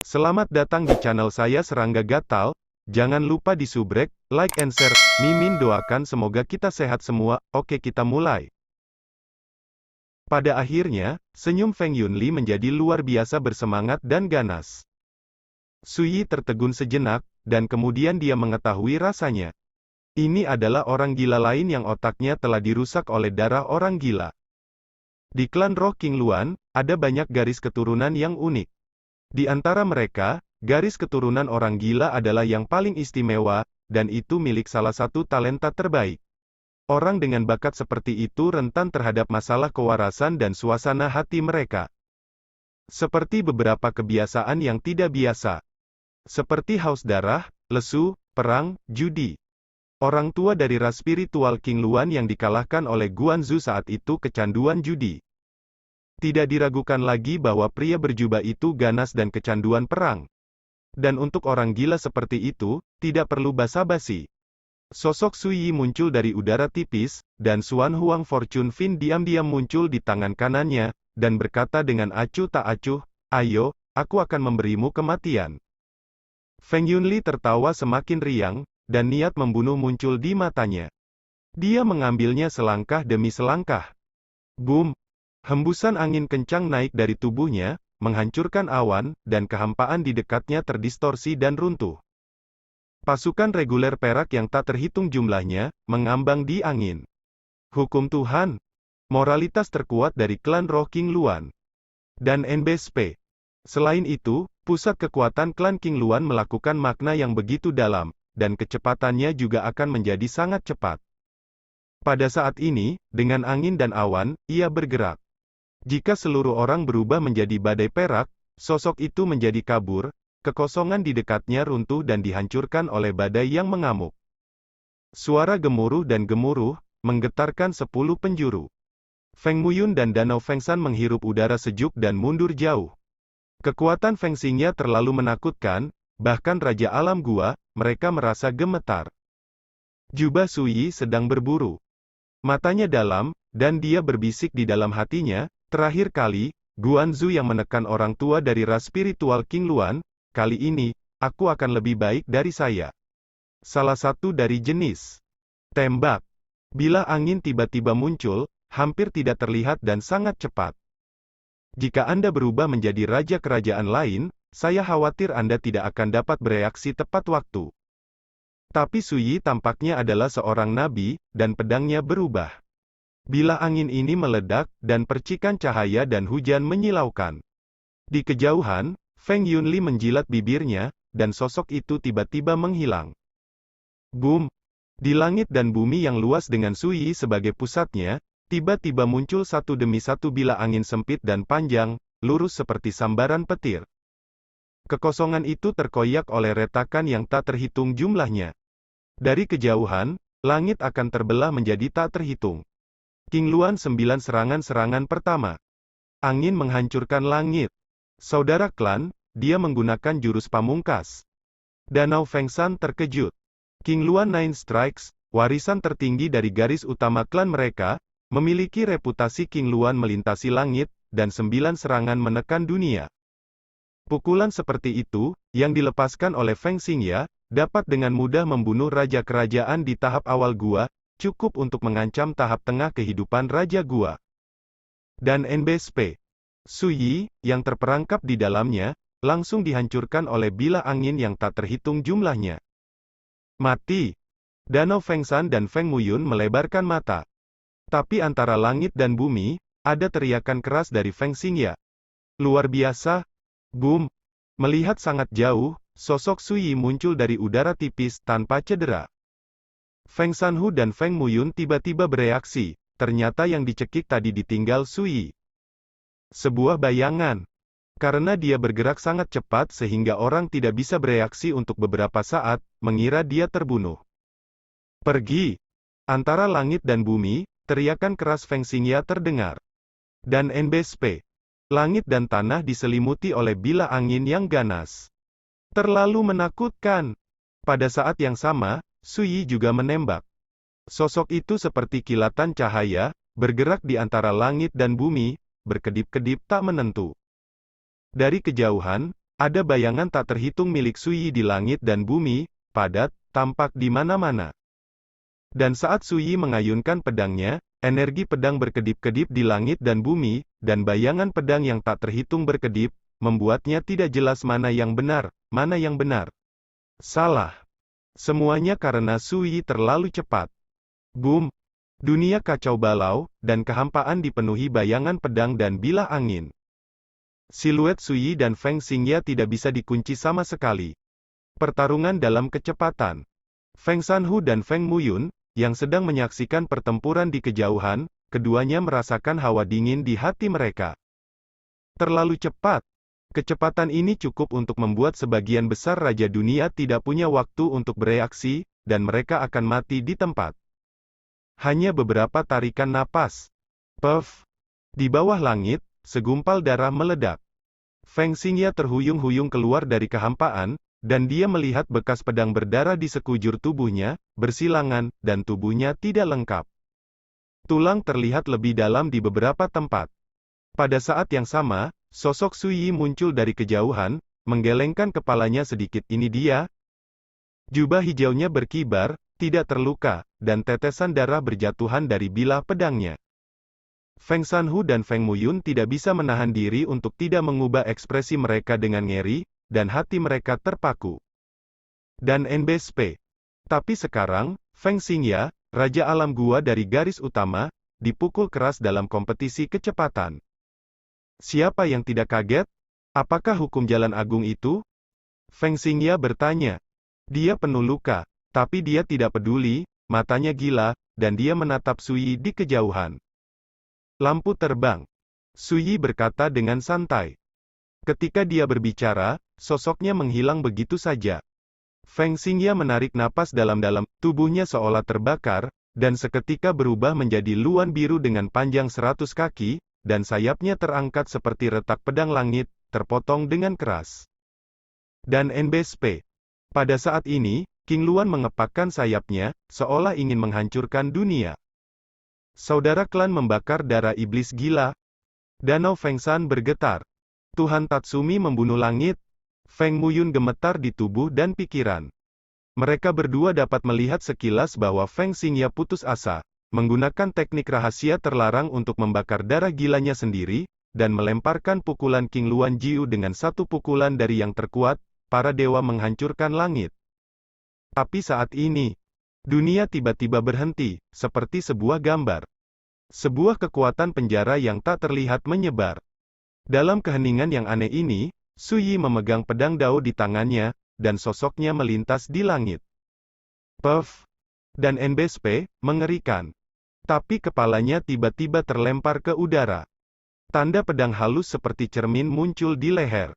Selamat datang di channel saya Serangga Gatal. Jangan lupa di subrek, like and share. Mimin doakan semoga kita sehat semua. Oke, kita mulai. Pada akhirnya, senyum Feng Yunli menjadi luar biasa bersemangat dan ganas. Suyi tertegun sejenak, dan kemudian dia mengetahui rasanya. Ini adalah orang gila lain yang otaknya telah dirusak oleh darah orang gila. Di klan roh King Luan, ada banyak garis keturunan yang unik. Di antara mereka, garis keturunan orang gila adalah yang paling istimewa, dan itu milik salah satu talenta terbaik. Orang dengan bakat seperti itu rentan terhadap masalah kewarasan dan suasana hati mereka. Seperti beberapa kebiasaan yang tidak biasa. Seperti haus darah, lesu, perang, judi. Orang tua dari ras spiritual King Luan yang dikalahkan oleh Guanzu saat itu kecanduan judi. Tidak diragukan lagi bahwa pria berjubah itu ganas dan kecanduan perang. Dan untuk orang gila seperti itu, tidak perlu basa-basi. Sosok Suyi muncul dari udara tipis, dan Xuan Huang Fortune Fin diam-diam muncul di tangan kanannya, dan berkata dengan acuh tak acuh, "Ayo, aku akan memberimu kematian." Feng Yunli tertawa semakin riang, dan niat membunuh muncul di matanya. Dia mengambilnya selangkah demi selangkah. Boom! Hembusan angin kencang naik dari tubuhnya, menghancurkan awan, dan kehampaan di dekatnya terdistorsi dan runtuh. Pasukan reguler perak yang tak terhitung jumlahnya, mengambang di angin. Hukum Tuhan! Moralitas terkuat dari klan roh King Luan. Dan NBSP. Selain itu, pusat kekuatan klan King Luan melakukan makna yang begitu dalam, dan kecepatannya juga akan menjadi sangat cepat. Pada saat ini, dengan angin dan awan, ia bergerak. Jika seluruh orang berubah menjadi badai perak, sosok itu menjadi kabur, kekosongan di dekatnya runtuh dan dihancurkan oleh badai yang mengamuk. Suara gemuruh dan gemuruh, menggetarkan 10 penjuru. Feng Muyun dan Danau Fengsan menghirup udara sejuk dan mundur jauh. Kekuatan Feng Xingya terlalu menakutkan, bahkan Raja Alam Gua, mereka merasa gemetar. Jubah Suyi sedang berburu. Matanya dalam, dan dia berbisik di dalam hatinya, terakhir kali, Guanzu yang menekan orang tua dari ras spiritual King Luan, kali ini, aku akan lebih baik dari saya. Salah satu dari jenis tembak. Bila angin tiba-tiba muncul, hampir tidak terlihat dan sangat cepat. Jika Anda berubah menjadi raja kerajaan lain, saya khawatir Anda tidak akan dapat bereaksi tepat waktu. Tapi Suyi tampaknya adalah seorang nabi, dan pedangnya berubah. Bila angin ini meledak, dan percikan cahaya dan hujan menyilaukan. Di kejauhan, Feng Yunli menjilat bibirnya, dan sosok itu tiba-tiba menghilang. Boom! Di langit dan bumi yang luas dengan Suyi sebagai pusatnya, tiba-tiba muncul satu demi satu bilah angin sempit dan panjang, lurus seperti sambaran petir. Kekosongan itu terkoyak oleh retakan yang tak terhitung jumlahnya. Dari kejauhan, langit akan terbelah menjadi tak terhitung. King Luan 9 serangan-serangan pertama. Angin menghancurkan langit. Saudara klan, dia menggunakan jurus pamungkas. Danau Fengsan terkejut. King Luan 9 Strikes, warisan tertinggi dari garis utama klan mereka, memiliki reputasi King Luan melintasi langit, dan 9 serangan menekan dunia. Pukulan seperti itu, yang dilepaskan oleh Feng Xingya, dapat dengan mudah membunuh raja kerajaan di tahap awal gua, cukup untuk mengancam tahap tengah kehidupan raja gua. Dan NBSP. Suyi, yang terperangkap di dalamnya, langsung dihancurkan oleh bilah angin yang tak terhitung jumlahnya. Mati! Danau Fengsan dan Feng Muyun melebarkan mata. Tapi antara langit dan bumi, ada teriakan keras dari Feng Xingya. Luar biasa! Boom! Melihat sangat jauh, sosok Suyi muncul dari udara tipis, tanpa cedera. Feng Sanhu dan Feng Muyun tiba-tiba bereaksi, ternyata yang dicekik tadi ditinggal Suyi. Sebuah bayangan. Karena dia bergerak sangat cepat sehingga orang tidak bisa bereaksi untuk beberapa saat, mengira dia terbunuh. Pergi! Antara langit dan bumi, teriakan keras Feng Xingya terdengar. Dan NBSP. Langit dan tanah diselimuti oleh bilah angin yang ganas. Terlalu menakutkan. Pada saat yang sama, Suyi juga menembak. Sosok itu seperti kilatan cahaya, bergerak di antara langit dan bumi, berkedip-kedip tak menentu. Dari kejauhan, Ada bayangan tak terhitung milik Sui di langit dan bumi, padat, tampak di mana-mana. Dan saat Sui mengayunkan pedangnya, energi pedang berkedip-kedip di langit dan bumi, dan bayangan pedang yang tak terhitung berkedip, membuatnya tidak jelas mana yang benar, mana yang benar. Salah. Semuanya karena Sui terlalu cepat. Boom! Dunia kacau balau, dan kehampaan dipenuhi bayangan pedang dan bilah angin. Siluet Sui dan Feng Xingya tidak bisa dikunci sama sekali. Pertarungan dalam kecepatan. Feng Sanhu dan Feng Muyun, yang sedang menyaksikan pertempuran di kejauhan, keduanya merasakan hawa dingin di hati mereka. Terlalu cepat. Kecepatan ini cukup untuk membuat sebagian besar raja dunia tidak punya waktu untuk bereaksi, dan mereka akan mati di tempat. Hanya beberapa tarikan napas. Puff! Di bawah langit, segumpal darah meledak. Feng Xingya terhuyung-huyung keluar dari kehampaan, dan dia melihat bekas pedang berdarah di sekujur tubuhnya, bersilangan, dan tubuhnya tidak lengkap. Tulang terlihat lebih dalam di beberapa tempat. Pada saat yang sama, sosok Sui muncul dari kejauhan, menggelengkan kepalanya sedikit. Ini dia. Jubah hijaunya berkibar, tidak terluka, dan tetesan darah berjatuhan dari bilah pedangnya. Feng Sanhu dan Feng Muyun tidak bisa menahan diri untuk tidak mengubah ekspresi mereka dengan ngeri, dan hati mereka terpaku. Dan NBSP. Tapi sekarang, Feng Xingya, Raja Alam Gua dari garis utama, dipukul keras dalam kompetisi kecepatan. Siapa yang tidak kaget? Apakah hukum Jalan Agung itu? Feng Xingya bertanya. Dia penuh luka, tapi dia tidak peduli, matanya gila, dan dia menatap Sui di kejauhan. Lampu terbang. Sui berkata dengan santai. Ketika dia berbicara, sosoknya menghilang begitu saja. Feng Xingya menarik napas dalam-dalam, tubuhnya seolah terbakar, dan seketika berubah menjadi luan biru dengan panjang 100 kaki, dan sayapnya terangkat seperti retak pedang langit, terpotong dengan keras. Dan NBSP. Pada saat ini, King Luan mengepakkan sayapnya, seolah ingin menghancurkan dunia. Saudara klan membakar darah iblis gila. Danau Feng Shan bergetar. Tuhan Tatsumi membunuh langit. Feng Muyun gemetar di tubuh dan pikiran. Mereka berdua dapat melihat sekilas bahwa Feng Xingya putus asa, menggunakan teknik rahasia terlarang untuk membakar darah gilanya sendiri, dan melemparkan pukulan King Luan Jiu dengan satu pukulan dari yang terkuat, para dewa menghancurkan langit. Tapi saat ini, dunia tiba-tiba berhenti, seperti sebuah gambar. Sebuah kekuatan penjara yang tak terlihat menyebar. Dalam keheningan yang aneh ini, Sui memegang pedang Dao di tangannya, dan sosoknya melintas di langit. Puff! Dan NBSP, mengerikan. Tapi kepalanya tiba-tiba terlempar ke udara. Tanda pedang halus seperti cermin muncul di leher.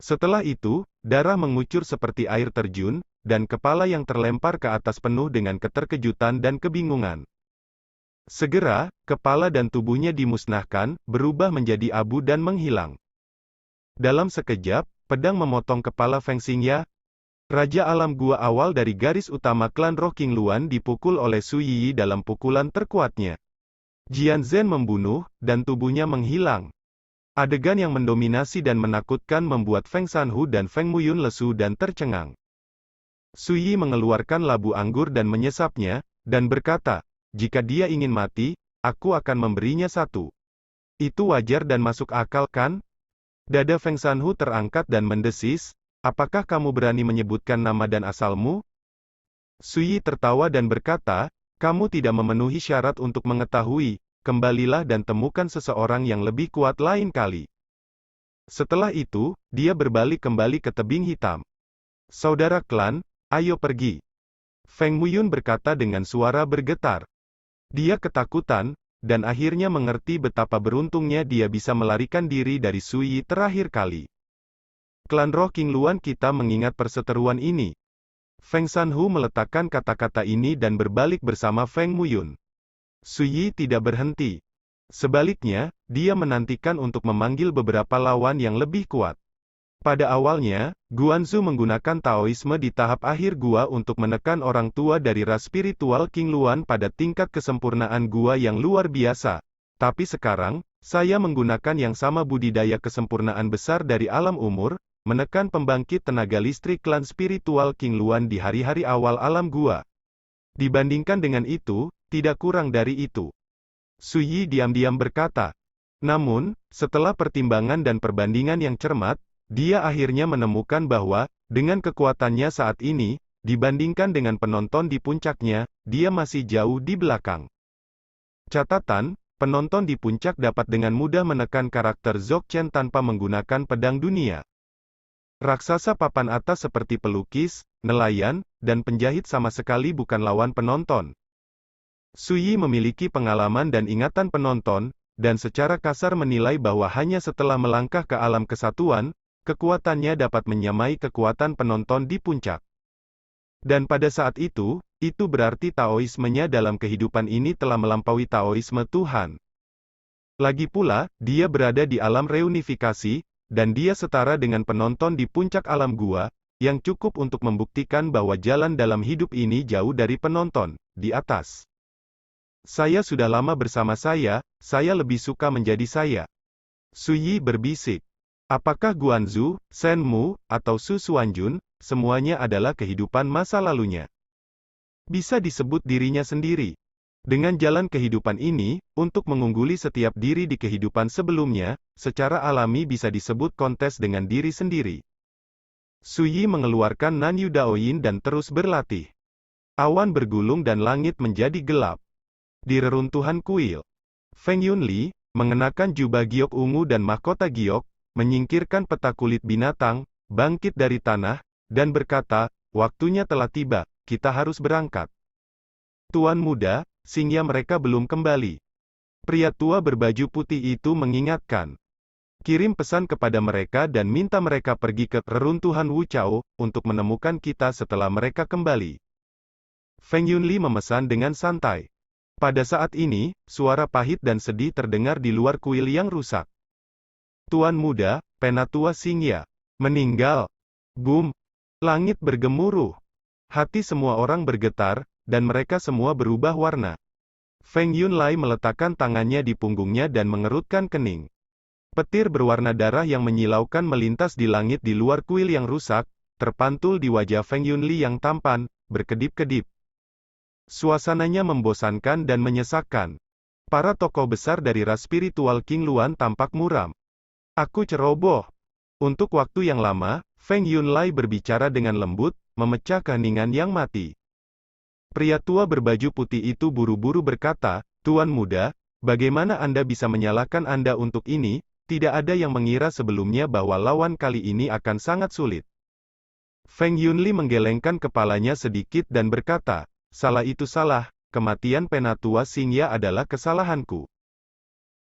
Setelah itu, darah mengucur seperti air terjun, dan kepala yang terlempar ke atas penuh dengan keterkejutan dan kebingungan. Segera, kepala dan tubuhnya dimusnahkan, berubah menjadi abu dan menghilang. Dalam sekejap, pedang memotong kepala Feng Xingya. Raja Alam Gua awal dari garis utama klan Roh King Luan dipukul oleh Su Yi dalam pukulan terkuatnya. Jian Zhen membunuh, dan tubuhnya menghilang. Adegan yang mendominasi dan menakutkan membuat Feng Sanhu dan Feng Muyun lesu dan tercengang. Su Yi mengeluarkan labu anggur dan menyesapnya, dan berkata, jika dia ingin mati, aku akan memberinya satu. Itu wajar dan masuk akal kan? Dada Feng Sanhu terangkat dan mendesis, apakah kamu berani menyebutkan nama dan asalmu? Su Yi tertawa dan berkata, kamu tidak memenuhi syarat untuk mengetahui, kembalilah dan temukan seseorang yang lebih kuat lain kali. Setelah itu, dia berbalik kembali ke tebing hitam. Saudara klan, ayo pergi. Feng Muyun berkata dengan suara bergetar. Dia ketakutan, dan akhirnya mengerti betapa beruntungnya dia bisa melarikan diri dari Su Yi terakhir kali. Klan Roh King Luan kita mengingat perseteruan ini. Feng Sanhu meletakkan kata-kata ini dan berbalik bersama Feng Muyun. Su Yi tidak berhenti. Sebaliknya, dia menantikan untuk memanggil beberapa lawan yang lebih kuat. Pada awalnya, Guanzu menggunakan Taoisme di tahap akhir gua untuk menekan orang tua dari ras spiritual King Luan pada tingkat kesempurnaan gua yang luar biasa. Tapi sekarang, saya menggunakan yang sama budidaya kesempurnaan besar dari alam umur, menekan pembangkit tenaga listrik klan spiritual King Luan di hari-hari awal alam gua. Dibandingkan dengan itu, tidak kurang dari itu. Su Yi diam-diam berkata. Namun, setelah pertimbangan dan perbandingan yang cermat, dia akhirnya menemukan bahwa, dengan kekuatannya saat ini, dibandingkan dengan penonton di puncaknya, dia masih jauh di belakang. Catatan, penonton di puncak dapat dengan mudah menekan karakter Zhou Chen tanpa menggunakan pedang dunia. Raksasa papan atas seperti pelukis, nelayan, dan penjahit sama sekali bukan lawan penonton. Su Yi memiliki pengalaman dan ingatan penonton, dan secara kasar menilai bahwa hanya setelah melangkah ke alam kesatuan, kekuatannya dapat menyamai kekuatan penonton di puncak. Dan pada saat itu berarti Taoismenya dalam kehidupan ini telah melampaui Taoisme Tuhan. Lagi pula, dia berada di alam reunifikasi, dan dia setara dengan penonton di puncak alam gua, yang cukup untuk membuktikan bahwa jalan dalam hidup ini jauh dari penonton, di atas. Saya sudah lama bersama saya lebih suka menjadi saya. Su Yi berbisik. Apakah Guanzu, Shen Mu, atau Su Xuanjun, semuanya adalah kehidupan masa lalunya. Bisa disebut dirinya sendiri. Dengan jalan kehidupan ini, untuk mengungguli setiap diri di kehidupan sebelumnya, secara alami bisa disebut kontes dengan diri sendiri. Su Yi mengeluarkan Nanyu Daoyin dan terus berlatih. Awan bergulung dan langit menjadi gelap. Di reruntuhan kuil, Feng Yunli, mengenakan jubah giok ungu dan mahkota giok, menyingkirkan peta kulit binatang, bangkit dari tanah, dan berkata, waktunya telah tiba, kita harus berangkat. Tuan muda, sehingga mereka belum kembali. Pria tua berbaju putih itu mengingatkan. Kirim pesan kepada mereka dan minta mereka pergi ke reruntuhan Wuchao, untuk menemukan kita setelah mereka kembali. Feng Yunli memesan dengan santai. Pada saat ini, suara pahit dan sedih terdengar di luar kuil yang rusak. Tuan muda, Penatua Xingya, meninggal. Boom! Langit bergemuruh. Hati semua orang bergetar, dan mereka semua berubah warna. Feng Yunlai meletakkan tangannya di punggungnya dan mengerutkan kening. Petir berwarna darah yang menyilaukan melintas di langit di luar kuil yang rusak, terpantul di wajah Feng Yunli yang tampan, berkedip-kedip. Suasananya membosankan dan menyesakkan. Para tokoh besar dari ras spiritual King Luan tampak muram. Aku ceroboh. Untuk waktu yang lama, Feng Yunlai berbicara dengan lembut, memecah keheningan yang mati. Pria tua berbaju putih itu buru-buru berkata, Tuan muda, bagaimana Anda bisa menyalahkan Anda untuk ini? Tidak ada yang mengira sebelumnya bahwa lawan kali ini akan sangat sulit. Feng Yunli menggelengkan kepalanya sedikit dan berkata, salah itu salah, kematian Penatua Xingya adalah kesalahanku.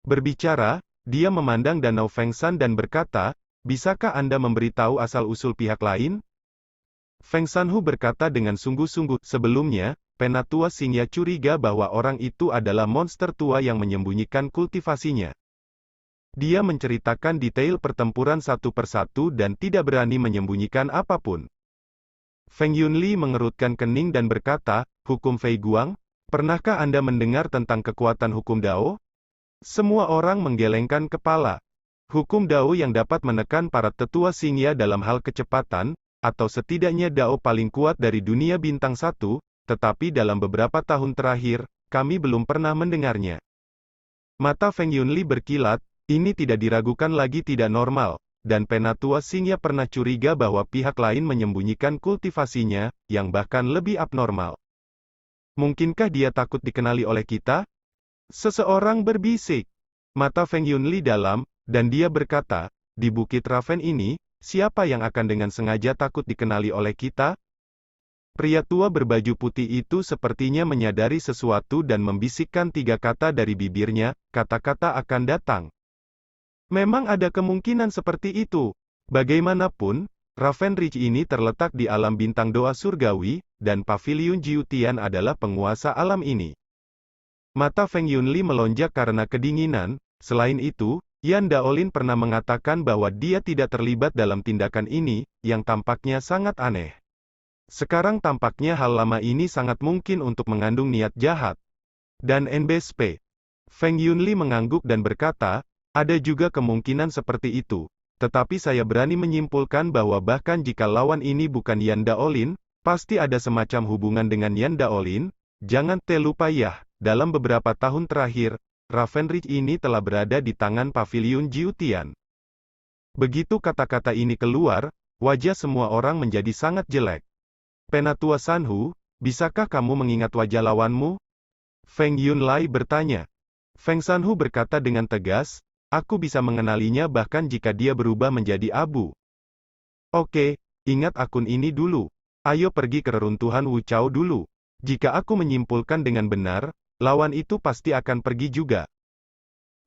Berbicara, dia memandang Danau Fengshan dan berkata, bisakah Anda memberitahu asal-usul pihak lain? Feng Shanhu berkata dengan sungguh-sungguh, sebelumnya, Penatua Xingya curiga bahwa orang itu adalah monster tua yang menyembunyikan kultivasinya. Dia menceritakan detail pertempuran satu persatu dan tidak berani menyembunyikan apapun. Feng Yunli mengerutkan kening dan berkata, hukum Fei Guang, pernahkah Anda mendengar tentang kekuatan hukum Dao? Semua orang menggelengkan kepala. Hukum Dao yang dapat menekan para tetua Xingya dalam hal kecepatan, atau setidaknya Dao paling kuat dari dunia bintang 1, tetapi dalam beberapa tahun terakhir, kami belum pernah mendengarnya. Mata Feng Yunli berkilat, ini tidak diragukan lagi tidak normal. Dan Penatua Xingya pernah curiga bahwa pihak lain menyembunyikan kultivasinya, yang bahkan lebih abnormal. Mungkinkah dia takut dikenali oleh kita? Seseorang berbisik. Mata Feng Yunli dalam, dan dia berkata, di Bukit Raven ini, siapa yang akan dengan sengaja takut dikenali oleh kita? Pria tua berbaju putih itu sepertinya menyadari sesuatu dan membisikkan 3 kata dari bibirnya, kata-kata akan datang. Memang ada kemungkinan seperti itu. Bagaimanapun, Raven Ridge ini terletak di alam bintang doa surgawi, dan Paviliun Jiutian adalah penguasa alam ini. Mata Feng Yunli melonjak karena kedinginan. Selain itu, Yan Daolin pernah mengatakan bahwa dia tidak terlibat dalam tindakan ini, yang tampaknya sangat aneh. Sekarang tampaknya hal lama ini sangat mungkin untuk mengandung niat jahat. Dan NBSP. Feng Yunli mengangguk dan berkata, ada juga kemungkinan seperti itu. tetapi saya berani menyimpulkan bahwa bahkan jika lawan ini bukan Yan Daolin, pasti ada semacam hubungan dengan Yan Daolin. Jangan lupa ya, dalam beberapa tahun terakhir, Ravenrich ini telah berada di tangan Paviliun Jiutian. Begitu kata-kata ini keluar, wajah semua orang menjadi sangat jelek. Penatua Sanhu, bisakah kamu mengingat wajah lawanmu? Feng Yunlai bertanya. Feng Sanhu berkata dengan tegas, aku bisa mengenalinya bahkan jika dia berubah menjadi abu. Oke, ingat akun ini dulu. Ayo pergi ke reruntuhan Wu Chao dulu. Jika aku menyimpulkan dengan benar, lawan itu pasti akan pergi juga.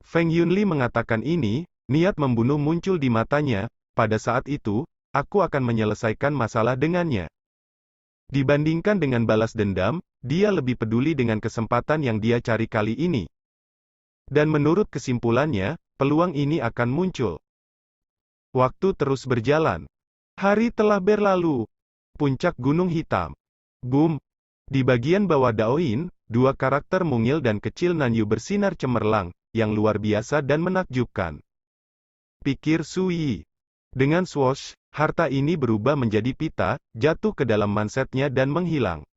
Feng Yunli mengatakan ini, niat membunuh muncul di matanya. Pada saat itu, aku akan menyelesaikan masalah dengannya. Dibandingkan dengan balas dendam, dia lebih peduli dengan kesempatan yang dia cari kali ini. Dan menurut kesimpulannya, peluang ini akan muncul. Waktu terus berjalan. Hari telah berlalu. Puncak Gunung Hitam. Boom. Di bagian bawah Daoin, dua karakter mungil dan kecil Nanyu bersinar cemerlang, yang luar biasa dan menakjubkan. Pikir Sui. Dengan swoosh, harta ini berubah menjadi pita, jatuh ke dalam mansetnya dan menghilang.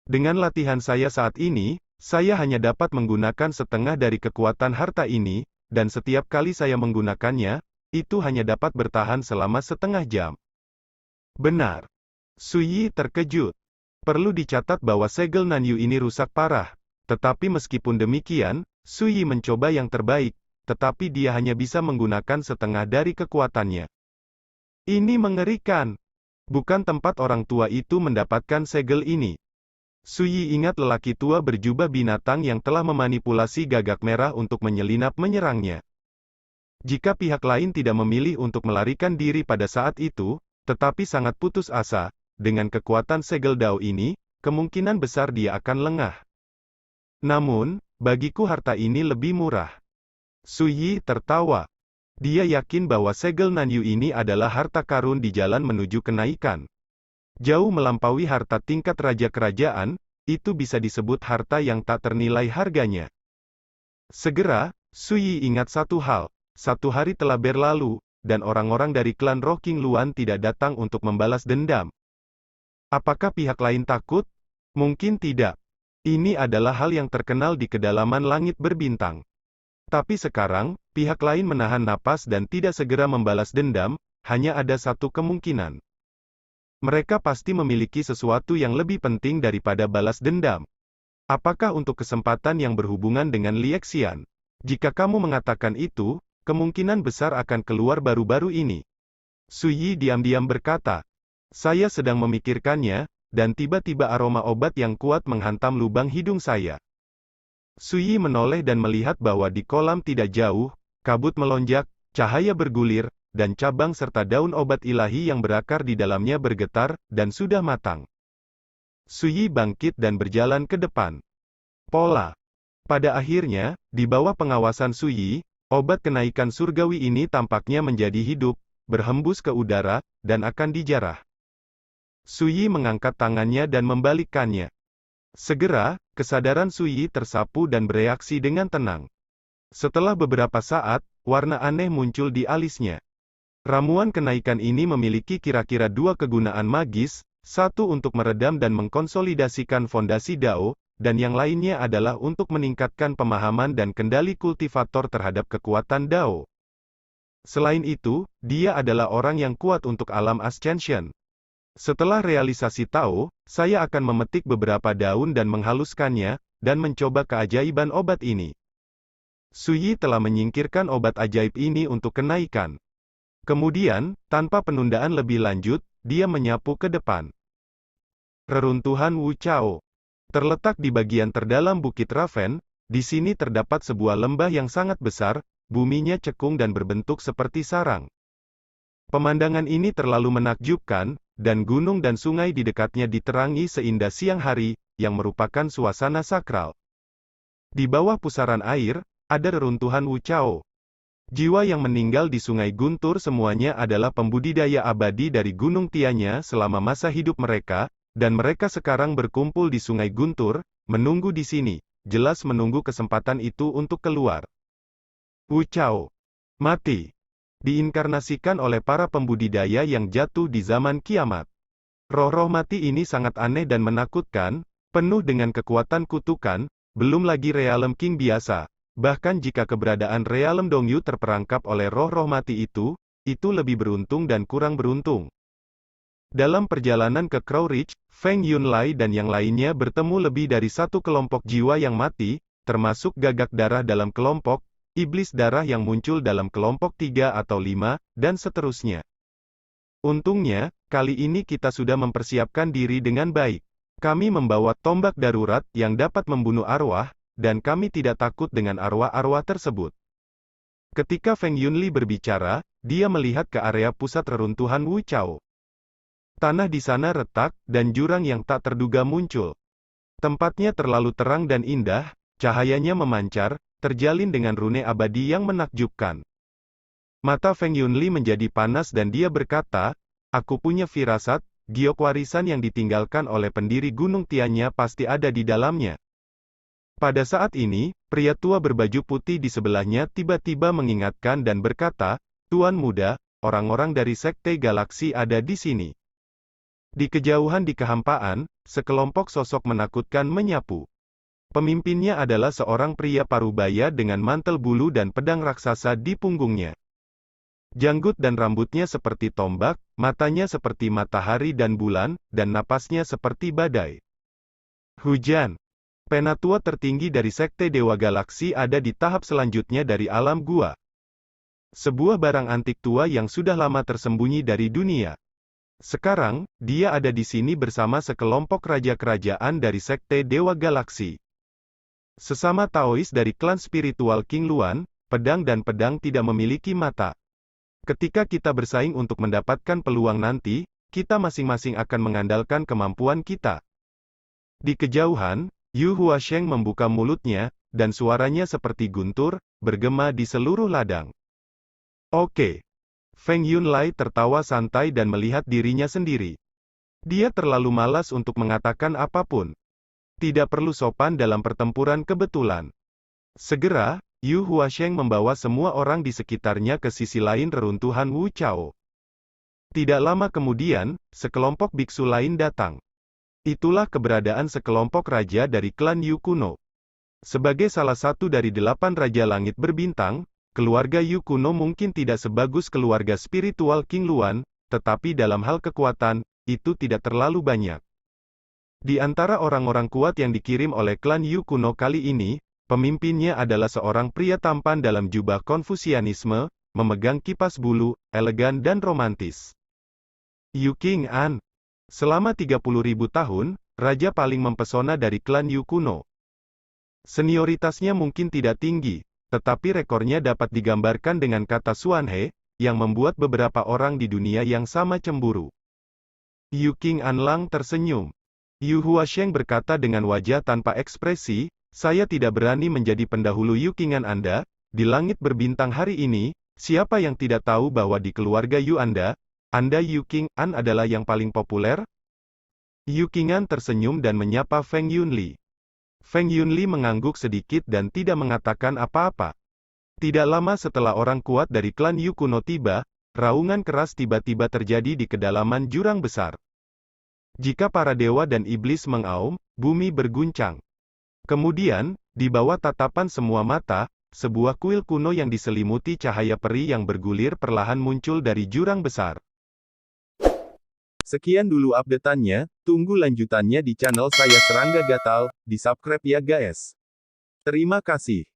Dengan latihan saya saat ini, saya hanya dapat menggunakan setengah dari kekuatan harta ini, dan setiap kali saya menggunakannya, itu hanya dapat bertahan selama setengah jam. Benar. Sui terkejut. Perlu dicatat bahwa segel Nanyu ini rusak parah. Tetapi meskipun demikian, Sui mencoba yang terbaik, tetapi dia hanya bisa menggunakan setengah dari kekuatannya. Ini mengerikan. Bukan tempat orang tua itu mendapatkan segel ini. Sui ingat lelaki tua berjubah binatang yang telah memanipulasi gagak merah untuk menyelinap menyerangnya. Jika pihak lain tidak memilih untuk melarikan diri pada saat itu, tetapi sangat putus asa, dengan kekuatan segel Dao ini, kemungkinan besar dia akan lengah. Namun, bagiku harta ini lebih murah. Sui tertawa. Dia yakin bahwa segel Nanyu ini adalah harta karun di jalan menuju kenaikan. Jauh melampaui harta tingkat raja kerajaan, itu bisa disebut harta yang tak ternilai harganya. Segera, Sui ingat satu hal. Satu hari telah berlalu, dan orang-orang dari klan Roh King Luan tidak datang untuk membalas dendam. Apakah pihak lain takut? Mungkin tidak. Ini adalah hal yang terkenal di kedalaman langit berbintang. Tapi sekarang, pihak lain menahan napas dan tidak segera membalas dendam, hanya ada satu kemungkinan. Mereka pasti memiliki sesuatu yang lebih penting daripada balas dendam. Apakah untuk kesempatan yang berhubungan dengan Liexian? Jika kamu mengatakan itu, kemungkinan besar akan keluar baru-baru ini. Sui diam-diam berkata, saya sedang memikirkannya, dan tiba-tiba aroma obat yang kuat menghantam lubang hidung saya. Sui menoleh dan melihat bahwa di kolam tidak jauh, kabut melonjak, cahaya bergulir, dan cabang serta daun obat ilahi yang berakar di dalamnya bergetar, dan sudah matang. Sui bangkit dan berjalan ke depan. Pola. Pada akhirnya, di bawah pengawasan Sui, obat kenaikan surgawi ini tampaknya menjadi hidup, berhembus ke udara, dan akan dijarah. Sui mengangkat tangannya dan membalikkannya. Segera, kesadaran Sui tersapu dan bereaksi dengan tenang. Setelah beberapa saat, warna aneh muncul di alisnya. Ramuan kenaikan ini memiliki kira-kira dua kegunaan magis, satu untuk meredam dan mengkonsolidasikan fondasi Dao, dan yang lainnya adalah untuk meningkatkan pemahaman dan kendali kultivator terhadap kekuatan Dao. Selain itu, dia adalah orang yang kuat untuk alam Ascension. Setelah realisasi Tao, saya akan memetik beberapa daun dan menghaluskannya, dan mencoba keajaiban obat ini. Sui telah menyingkirkan obat ajaib ini untuk kenaikan. Kemudian, tanpa penundaan lebih lanjut, dia menyapu ke depan. Reruntuhan Wu Chao. Terletak di bagian terdalam Bukit Raven, di sini terdapat sebuah lembah yang sangat besar, buminya cekung dan berbentuk seperti sarang. Pemandangan ini terlalu menakjubkan, dan gunung dan sungai di dekatnya diterangi seindah siang hari, yang merupakan suasana sakral. Di bawah pusaran air, ada reruntuhan Wu Chao. Jiwa yang meninggal di Sungai Guntur semuanya adalah pembudidaya abadi dari Gunung Tianya selama masa hidup mereka, dan mereka sekarang berkumpul di Sungai Guntur, menunggu di sini, jelas menunggu kesempatan itu untuk keluar. Wu Chao mati. diinkarnasikan oleh para pembudidaya yang jatuh di zaman kiamat. Roh-roh mati ini sangat aneh dan menakutkan, penuh dengan kekuatan kutukan, belum lagi Realm King biasa. Bahkan jika keberadaan Realm Dongyu terperangkap oleh roh-roh mati itu lebih beruntung dan kurang beruntung. Dalam perjalanan ke Crow Ridge, Feng Yunlai dan yang lainnya bertemu lebih dari satu kelompok jiwa yang mati, termasuk gagak darah dalam kelompok, iblis darah yang muncul dalam kelompok 3 atau 5, dan seterusnya. Untungnya, kali ini kita sudah mempersiapkan diri dengan baik. Kami membawa tombak darurat yang dapat membunuh arwah, dan kami tidak takut dengan arwah-arwah tersebut. Ketika Feng Yunli berbicara, dia melihat ke area pusat reruntuhan Wu Chao. Tanah di sana retak, dan jurang yang tak terduga muncul. Tempatnya terlalu terang dan indah, cahayanya memancar, terjalin dengan rune abadi yang menakjubkan. Mata Feng Yunli menjadi panas dan dia berkata, "Aku punya firasat, giok warisan yang ditinggalkan oleh pendiri Gunung Tiannya pasti ada di dalamnya." Pada saat ini, pria tua berbaju putih di sebelahnya tiba-tiba mengingatkan dan berkata, "Tuan muda, orang-orang dari Sekte Galaksi ada di sini." Di kejauhan di kehampaan, sekelompok sosok menakutkan menyapu. Pemimpinnya adalah seorang pria parubaya dengan mantel bulu dan pedang raksasa di punggungnya. Janggut dan rambutnya seperti tombak, matanya seperti matahari dan bulan, dan napasnya seperti badai. Hujan. Penatua tertinggi dari Sekte Dewa Galaksi ada di tahap selanjutnya dari alam gua. Sebuah barang antik tua yang sudah lama tersembunyi dari dunia. Sekarang, dia ada di sini bersama sekelompok raja kerajaan dari Sekte Dewa Galaksi. Sesama Taois dari klan spiritual King Luan, pedang dan pedang tidak memiliki mata. Ketika kita bersaing untuk mendapatkan peluang nanti, kita masing-masing akan mengandalkan kemampuan kita. Di kejauhan, Yu Huasheng membuka mulutnya, dan suaranya seperti guntur, bergema di seluruh ladang. Oke. Feng Yunlai tertawa santai dan melihat dirinya sendiri. Dia terlalu malas untuk mengatakan apapun. Tidak perlu sopan dalam pertempuran kebetulan. Segera, Yu Huasheng membawa semua orang di sekitarnya ke sisi lain reruntuhan Wu Chao. Tidak lama kemudian, sekelompok biksu lain datang. Itulah keberadaan sekelompok raja dari klan Yu kuno. Sebagai salah satu dari 8 raja langit berbintang, keluarga Yu kuno mungkin tidak sebagus keluarga spiritual King Luan, tetapi dalam hal kekuatan, itu tidak terlalu banyak. Di antara orang-orang kuat yang dikirim oleh klan Yu kuno kali ini, pemimpinnya adalah seorang pria tampan dalam jubah Konfusianisme, memegang kipas bulu, elegan dan romantis. Yu King An. Selama 30.000 tahun, raja paling mempesona dari klan Yu kuno. Senioritasnya mungkin tidak tinggi, tetapi rekornya dapat digambarkan dengan kata Xuanhe, yang membuat beberapa orang di dunia yang sama cemburu. Yu King An Lang tersenyum. Yu Huasheng berkata dengan wajah tanpa ekspresi, "Saya tidak berani menjadi pendahulu Yu Kingan Anda, di langit berbintang hari ini, siapa yang tidak tahu bahwa di keluarga Yu Anda Yu King An adalah yang paling populer?" Yu Kingan tersenyum dan menyapa Feng Yunli. Feng Yunli mengangguk sedikit dan tidak mengatakan apa-apa. Tidak lama setelah orang kuat dari klan Yu kuno tiba, raungan keras tiba-tiba terjadi di kedalaman jurang besar. Jika para dewa dan iblis mengaum, bumi berguncang. Kemudian, di bawah tatapan semua mata, sebuah kuil kuno yang diselimuti cahaya peri yang bergulir perlahan muncul dari jurang besar. Sekian dulu update-annya, tunggu lanjutannya di channel saya Serangga Gatal, di subscribe ya guys. Terima kasih.